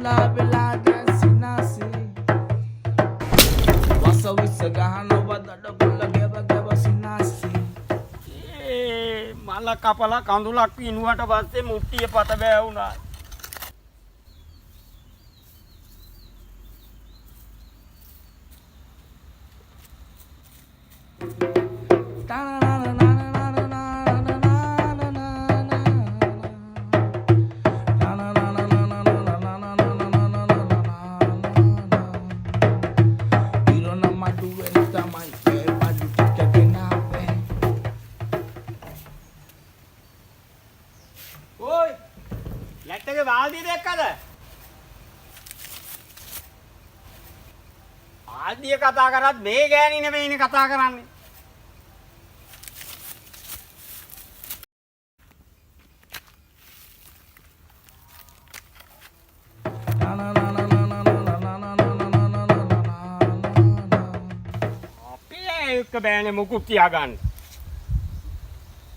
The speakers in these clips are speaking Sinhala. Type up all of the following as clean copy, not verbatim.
මුලා වෙලා දැන් සිනාසේ වසවිස ගහනවා දඩ බුල්ල ගැව සිනාසේ මල කපලා කඳුලක් විනුවට පස්සේ මුට්ටිය පත බෑ වුණා. ඕයි ලැට්ටගේ වාල්දිය දැක්කද? වාල්දිය කතා කරත් මේ ගෑණි නෙමෙයිනේ කතා කරන්නේ. අපේ එක්ක බෑනේ මුකුත් තියාගන්න.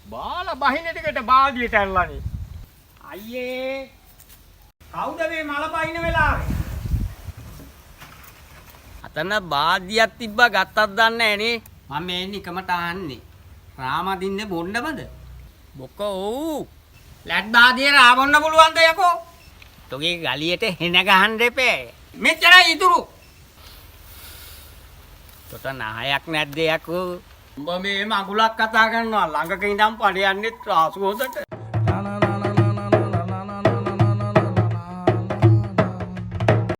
බාලා බහින ටිකට බාල්දියට ඇල්ලන්නේ. අයියේ කවුද මේ මල බහින වෙලාවේ? අතන බාල්දියක් තිබ්බා ගත්තත් දන්නේ නැහනේ. මම මේ නිකමට ආන්නේ. රාමදින්නේ බොන්නමද? බොකෝ. ලැට් බාදියේ රාවන්න පුළුවන්ද යකෝ? තෝගේ ගලියට හෙන ගහන්න දෙපේ. මෙච්චරයි ඉතුරු. තොත නහයක් නැද්ද යකෝ? උඹ මේ මගුලක් කතා කරනවා ළඟක ඉඳන් පඩ යන්නේ රාසු හොදට.